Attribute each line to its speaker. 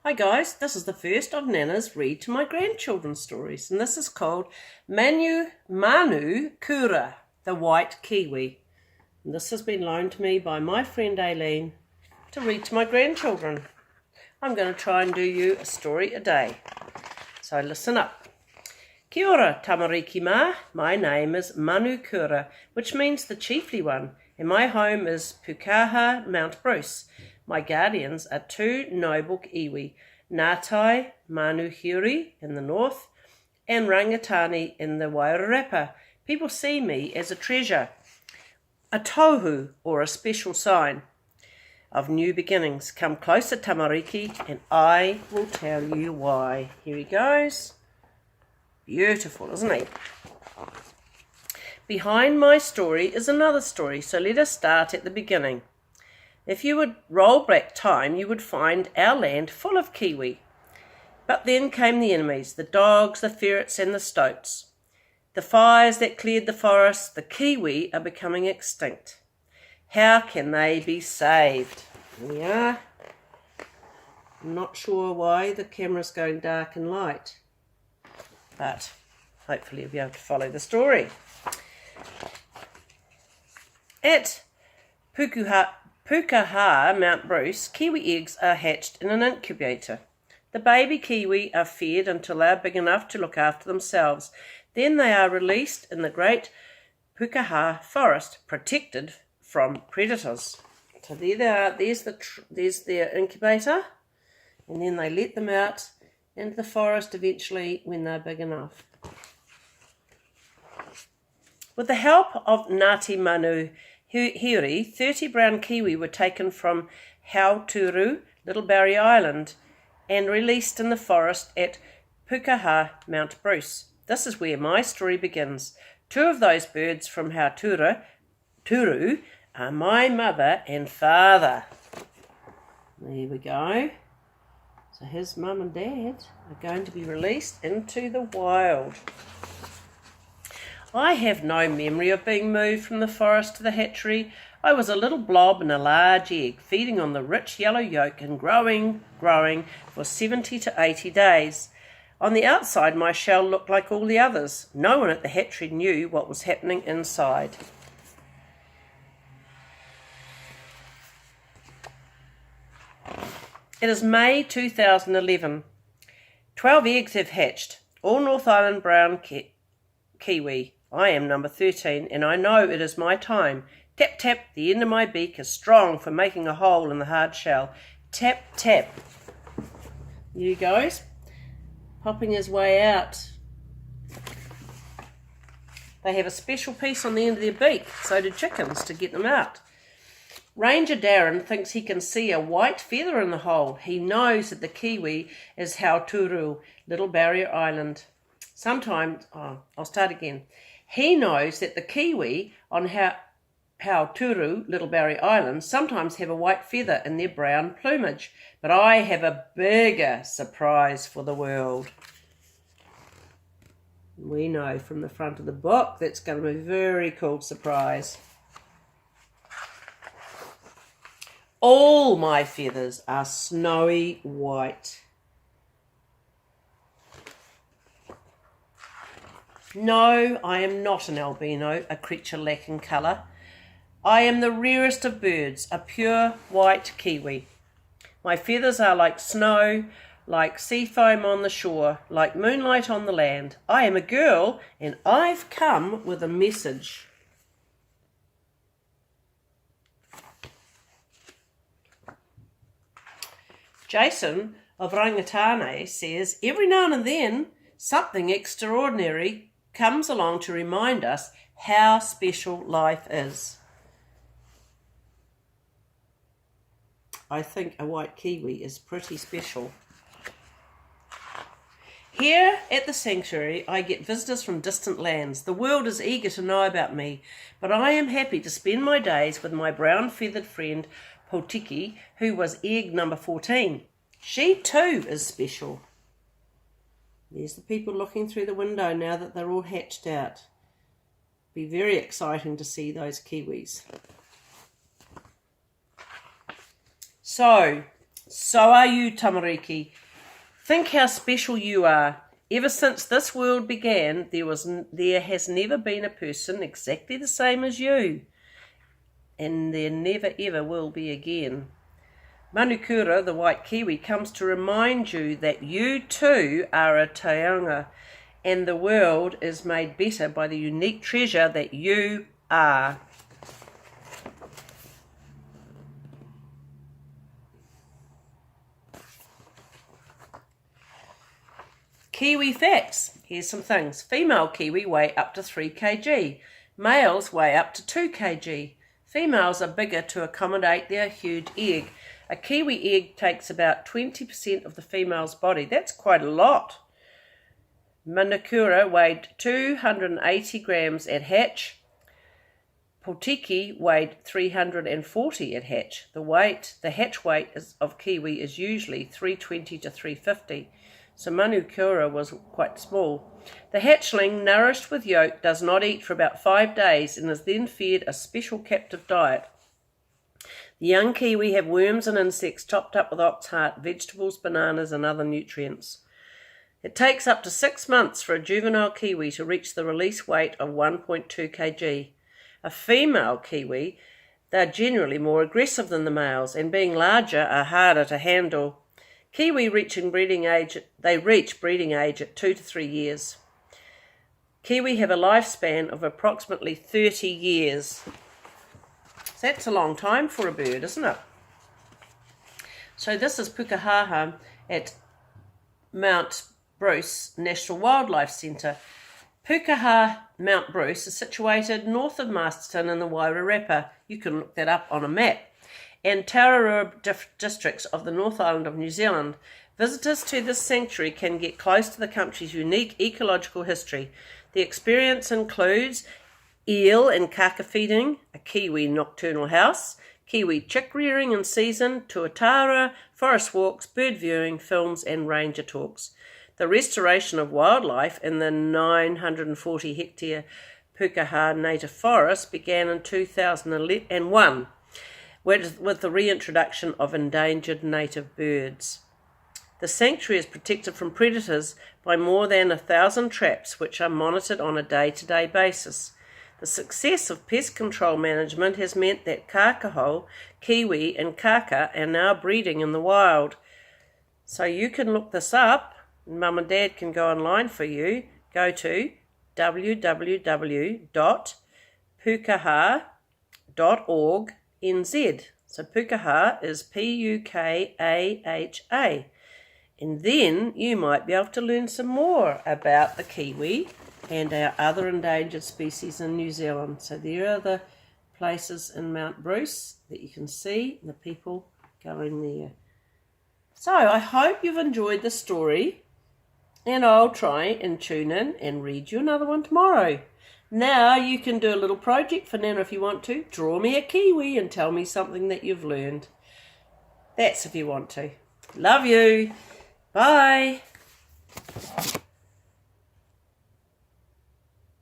Speaker 1: Hi guys, this is the first of Nana's read to my grandchildren stories, and this is called Manukura, the white kiwi. And this has been loaned to me by my friend Aileen to read to my grandchildren. I'm going to try and do you a story a day, so listen up. Kia ora, tamariki mā. My name is Manukura, which means the chiefly one, and my home is Pukaha, Mount Bruce. My guardians are two noble iwi, Ngātai Manuhiri in the north and Rangatani in the Wairarapa. People see me as a treasure, a tohu or a special sign of new beginnings. Come closer, tamariki, and I will tell you why. Here he goes. Beautiful, isn't he? Behind my story is another story, so let us start at the beginning. If you would roll back time, you would find our land full of kiwi. But then came the enemies, the dogs, the ferrets and the stoats. The fires that cleared the forest, the kiwi are becoming extinct. How can they be saved? Here we are. I'm not sure why the camera's going dark and light, but hopefully you'll be able to follow the story. At Pukaha, Mount Bruce, kiwi eggs are hatched in an incubator. The baby kiwi are fed until they are big enough to look after themselves. Then they are released in the great Pukaha forest, protected from predators. So there they are. There's their incubator, and then they let them out into the forest eventually when they're big enough. With the help of Ngāti Manuhiri, 30 brown kiwi were taken from Hauturu, Little Barrier Island, and released in the forest at Pukaha, Mount Bruce. This is where my story begins. Two of those birds from Hauturu are my mother and father. There we go. So his mum and dad are going to be released into the wild. I have no memory of being moved from the forest to the hatchery. I was a little blob in a large egg, feeding on the rich yellow yolk and growing for 70 to 80 days. On the outside, my shell looked like all the others. No one at the hatchery knew what was happening inside. It is May 2011. 12 eggs have hatched, all North Island brown kiwi. I am number 13, and I know it is my time. Tap, tap, the end of my beak is strong for making a hole in the hard shell. Tap, tap. There he goes, popping his way out. They have a special piece on the end of their beak, so do chickens, to get them out. Ranger Darren thinks he can see a white feather in the hole. He knows that the kiwi is Hauturu, Little Barrier Island. He knows that the kiwi on Hauturu, Little Barrier Island, sometimes have a white feather in their brown plumage. But I have a bigger surprise for the world. We know from the front of the book that's going to be a very cool surprise. All my feathers are snowy white. No, I am not an albino, a creature lacking colour. I am the rarest of birds, a pure white kiwi. My feathers are like snow, like sea foam on the shore, like moonlight on the land. I am a girl, and I've come with a message. Jason of Rangatani says, every now and then something extraordinary comes along to remind us how special life is. I think a white kiwi is pretty special. Here at the sanctuary, I get visitors from distant lands. The world is eager to know about me, but I am happy to spend my days with my brown feathered friend Potiki, who was egg number 14. She too is special. There's the people looking through the window now that they're all hatched out. Be very exciting to see those kiwis. So, So are you, tamariki. Think how special you are. Ever since this world began, there has never been a person exactly the same as you. And there never ever will be again. Manukura, the white kiwi, comes to remind you that you too are a taonga, and the world is made better by the unique treasure that you are. Kiwi facts. Here's some things. Female kiwi weigh up to 3 kg. Males weigh up to 2 kg. Females are bigger to accommodate their huge egg. A kiwi egg takes about 20% of the female's body. That's quite a lot. Manukura weighed 280 grams at hatch. Potiki weighed 340 at hatch. The hatch weight of kiwi is usually 320 to 350. So Manukura was quite small. The hatchling, nourished with yolk, does not eat for about 5 days and is then fed a special captive diet. The young kiwi have worms and insects topped up with ox heart, vegetables, bananas and other nutrients. It takes up to 6 months for a juvenile kiwi to reach the release weight of 1.2 kg. A female kiwi, they're generally more aggressive than the males and being larger are harder to handle. Kiwi reach breeding age at 2 to 3 years. Kiwi have a lifespan of approximately 30 years. So that's a long time for a bird, isn't it? So this is Pukahaha at Mount Bruce National Wildlife Centre. Pukaha Mount Bruce is situated north of Masterton in the Wairarapa. You can look that up on a map. And Tararua districts of the North Island of New Zealand. Visitors to this sanctuary can get close to the country's unique ecological history. The experience includes eel and kaka feeding, a kiwi nocturnal house, kiwi chick rearing in season, tuatara, forest walks, bird viewing, films and ranger talks. The restoration of wildlife in the 940 hectare Pukaha native forest began in 2001. With the reintroduction of endangered native birds. The sanctuary is protected from predators by more than 1,000 traps which are monitored on a day-to-day basis. The success of pest control management has meant that kakaho, kiwi and kaka are now breeding in the wild. So you can look this up, Mum and Dad can go online for you. Go to www.pukaha.org NZ. So Pukaha is Pukaha. And then you might be able to learn some more about the kiwi and our other endangered species in New Zealand. So there are the places in Mount Bruce that you can see, the people going there. So I hope you've enjoyed the story, and I'll try and tune in and read you another one tomorrow. Now you can do a little project for Nana if you want to. Draw me a kiwi and tell me something that you've learned. That's if you want to. Love you. Bye.